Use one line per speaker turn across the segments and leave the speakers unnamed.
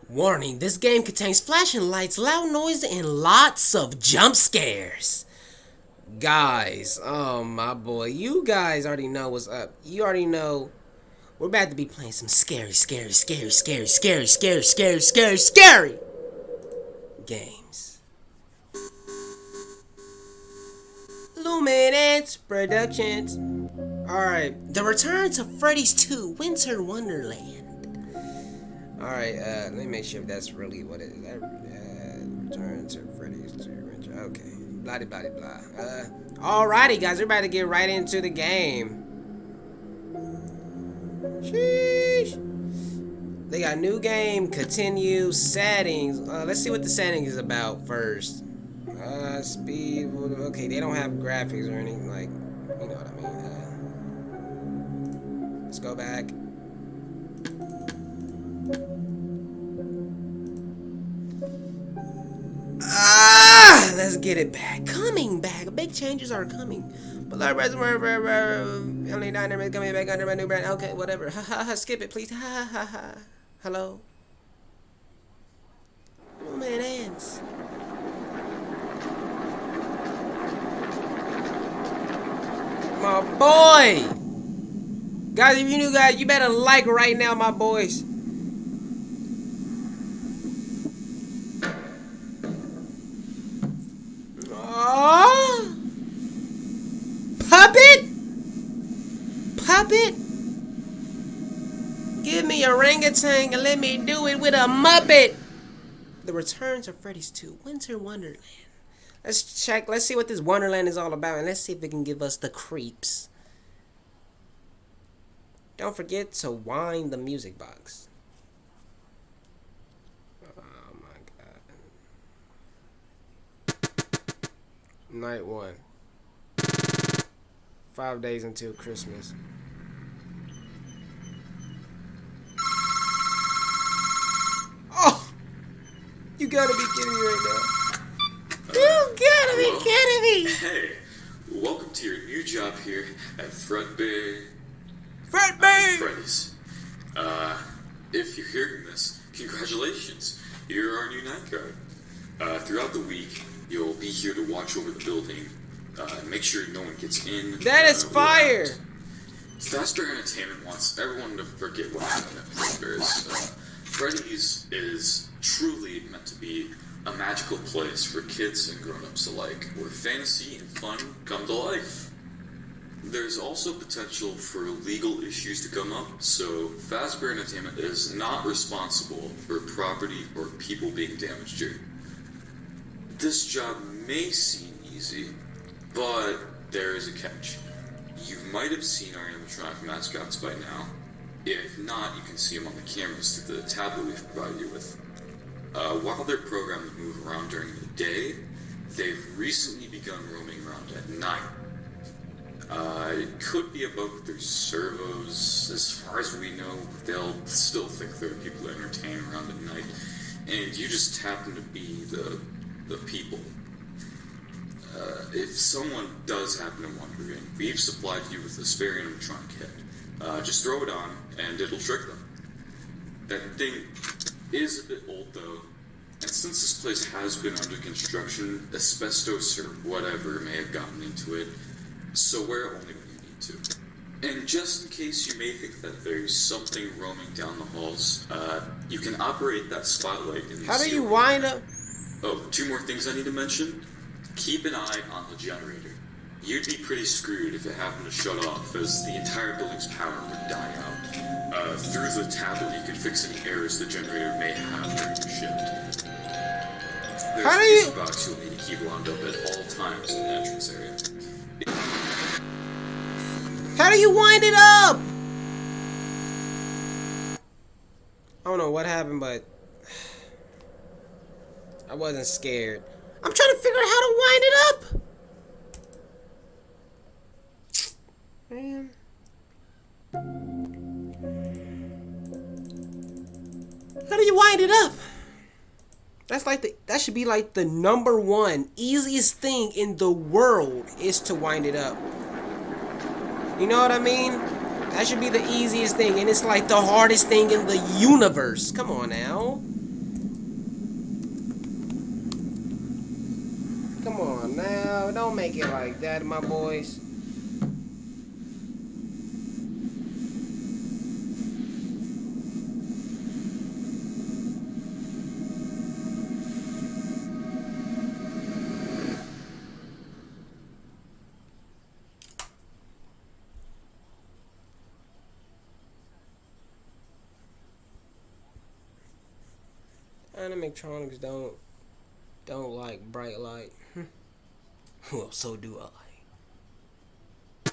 Warning, this game contains flashing lights, loud noise, and lots of jump scares. Guys, oh my boy, you guys already know what's up. You already know we're about to be playing some scary games. Luminance Productions. Alright, the return to Freddy's 2 Winter Wonderland. Alright, let me make sure if that's really what it is. Return to Freddy's 2 Winter. Okay. Blah blah blah. Alrighty, guys, we're about to get right into the game. Sheesh. They got new game, continue, settings. Let's see what the settings is about first. Speed. Okay, they don't have graphics or anything like, you know what I mean. Let's go back. Let's get it back. Coming back. Big changes are coming. But only dynamic coming back under my new brand. Okay, whatever. Ha ha ha. Skip it, please. Ha ha ha ha. Hello. Oh man, ants. My boy. Guys, if you new guys, you better like right now, my boys. Puppet? Puppet? Give me a orangutan and let me do it with a muppet. The return to Freddy's 2 Winter Wonderland. Let's check. Let's see what this Wonderland is all about, and let's see if it can give us the creeps. Don't forget to wind the music box. Oh my god. Night 1. 5 days until Christmas. Oh! You gotta be kidding me right now. You gotta be kidding me!
Hey, welcome to your new job here at Freddy's. If you're hearing this, congratulations. You're our new night guard. Throughout the week, you'll be here to watch over the building. Make sure no one gets in.
That is fire!
Faster Entertainment wants everyone to forget what happened at Freddy's. Freddy's is truly meant to be a magical place for kids and grown-ups alike, where fantasy and fun come to life. There's also potential for legal issues to come up, so Fazbear Entertainment is not responsible for property or people being damaged here. This job may seem easy, but there is a catch. You might have seen our animatronic mascots by now. If not, you can see them on the cameras through the tablet we've provided you with. While they're programmed to move around during the day, they've recently begun roaming around at night. It could be about their servos. As far as we know, they'll still think there are people to entertain around at night, and you just happen to be the people. If someone does happen to wander in, we've supplied you with a spare animatronic head. Just throw it on, and it'll trick them. That thing is a bit old, though, and since this place has been under construction, asbestos or whatever may have gotten into it, so wear it only when you need to. And just in case you may think that there's something roaming down the halls, you can operate that spotlight in the
How do you wind up?
Oh, 2 more things I need to mention. Keep an eye on the generator. You'd be pretty screwed if it happened to shut off, as the entire building's power would die out. Through the tablet, you can fix any errors the generator may have during your shift. There's
How do
a
you...
music box you'll need to keep wound up at all times in the entrance area.
How do you wind it up? I don't know what happened, but I wasn't scared. I'm trying to figure out how to wind it up. Man. How do you wind it up? That should be like the #1 easiest thing in the world is to wind it up. You know what I mean? That should be the easiest thing, and it's like the hardest thing in the universe. Come on now. Come on now, don't make it like that, my boys. Animatronics don't like bright light. Well, so do I.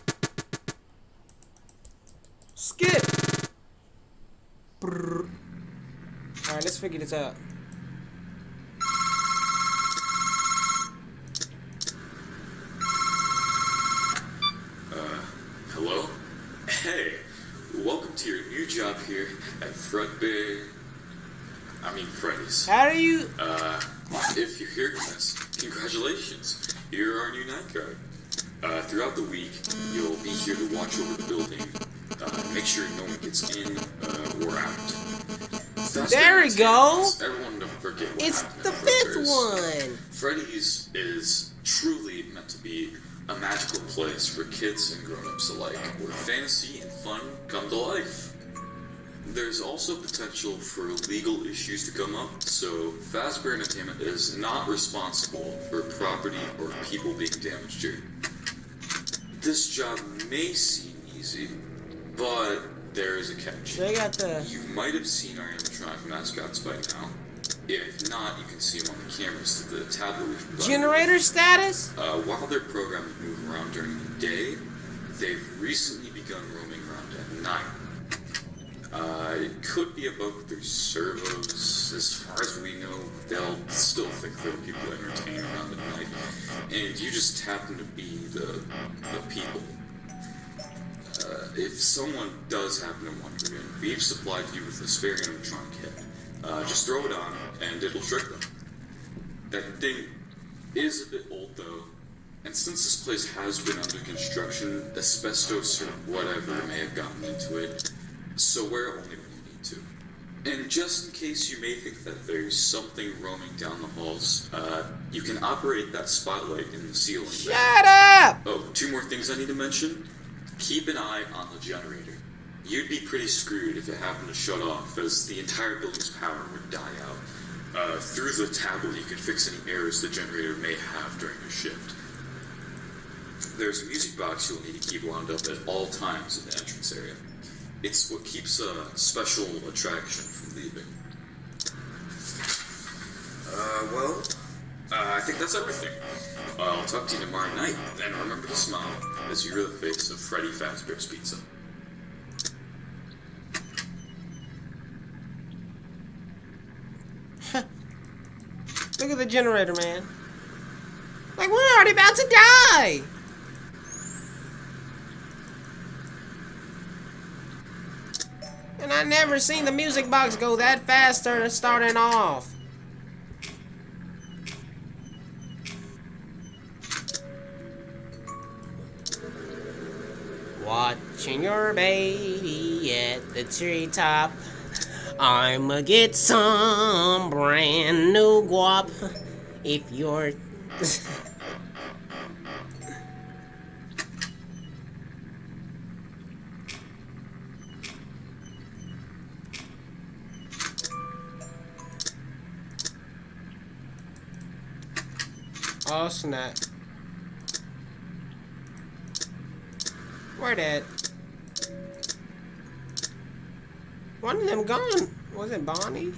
Skip. All right, let's figure this out.
Hello? Hey, welcome to your new job here at Freddy's.
How do you?
If you're hearing this, congratulations. You're our new night guard. Throughout the week, you'll be here to watch over the building, make sure no one gets in or out.
There we go.
Everyone don't forget what
It's
happened
the
at
fifth
Freddy's.
one.
Freddy's is truly meant to be a magical place for kids and grown-ups alike, where fantasy and fun come to life. There's also potential for legal issues to come up, so Fazbear Entertainment is not responsible for property or people being damaged here. This job may seem easy, but there is a catch.
They got the.
You might have seen our animatronic mascots by now. If not, you can see them on the cameras through the tablet we've provided.
Generator status?
While they're programmed to move around during the day, they've recently begun roaming around at night. It could be a bug with their servos. As far as we know, they'll still think there are people entertaining around at night, and you just happen to be the people. If someone does happen to wander in, we've supplied you with this very animatronic head. Just throw it on, and it'll trick them. That thing is a bit old, though, and since this place has been under construction, asbestos or whatever may have gotten into it, so wear it only when you need to. And just in case you may think that there's something roaming down the halls, you can operate that spotlight in the ceiling.
Shut up!
Oh, two more things I need to mention. Keep an eye on the generator. You'd be pretty screwed if it happened to shut off, as the entire building's power would die out. Through the tablet, you can fix any errors the generator may have during your shift. There's a music box you'll need to keep wound up at all times in the entrance area. It's what keeps a special attraction from leaving. I think that's everything. I'll talk to you tomorrow night, and remember to smile, as you're the face of Freddy Fazbear's Pizza.
Look at the generator, man. Like, we're already about to die! And I never seen the music box go that fast starting off. Watching your baby at the treetop. I'ma get some brand new guap. If you're... Oh snap. Where that? One of them gone. Was it Bonnie?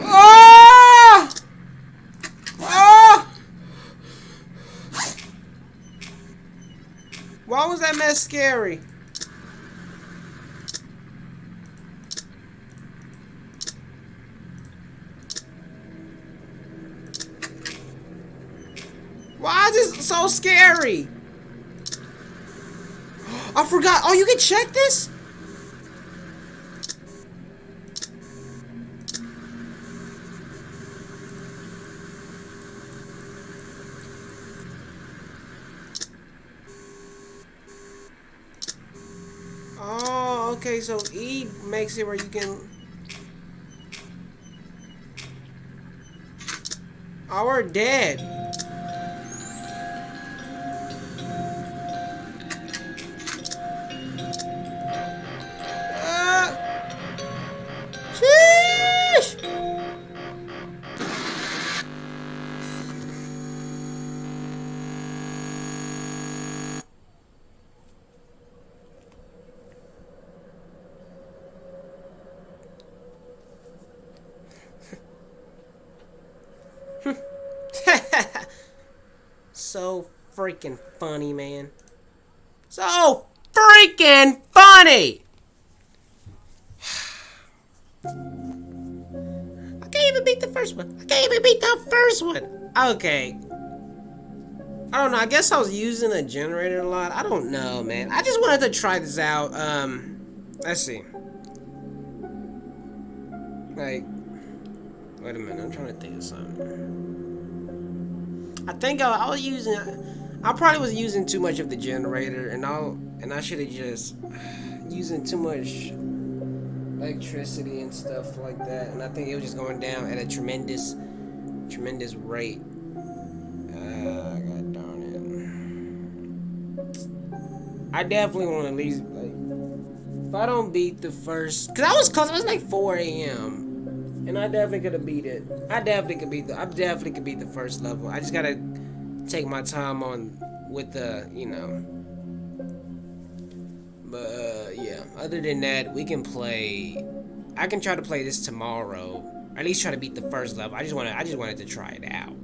Ah! Ah! Why was that mess scary? Why is this so scary? I forgot. Oh, you can check this? Oh, Okay, so E makes it where you can. Oh, we're dead. Sheesh! So freaking funny, man. So freaking funny! I can't even beat the first one. I can't even beat the first one. Okay. I don't know. I guess I was using a generator a lot. I don't know, man. I just wanted to try this out. Let's see. Like, wait a minute. I'm trying to think of something. I think I was using. I probably was using too much of the generator, and I should have just using too much electricity and stuff like that. And I think it was just going down at a tremendous rate. God darn it. I definitely want to at least like. If I don't beat the first, cause I was close. It was like 4 a.m. and I definitely could have beat it. I definitely could beat the first level. I just gotta take my time on with the, But yeah. Other than that, we can play. I can try to play this tomorrow. Or at least try to beat the first level. I just wanted to try it out.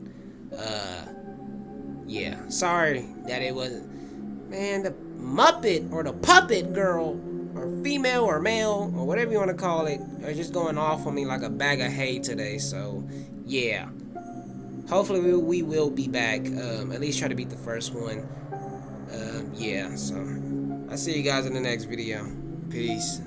Yeah. Sorry that it wasn't. Man, the Muppet or the Puppet Girl, or female or male, or whatever you want to call it, are just going off on me like a bag of hay today. So, yeah. Hopefully we will be back. At least try to beat the first one. Yeah, so I'll see you guys in the next video. Peace.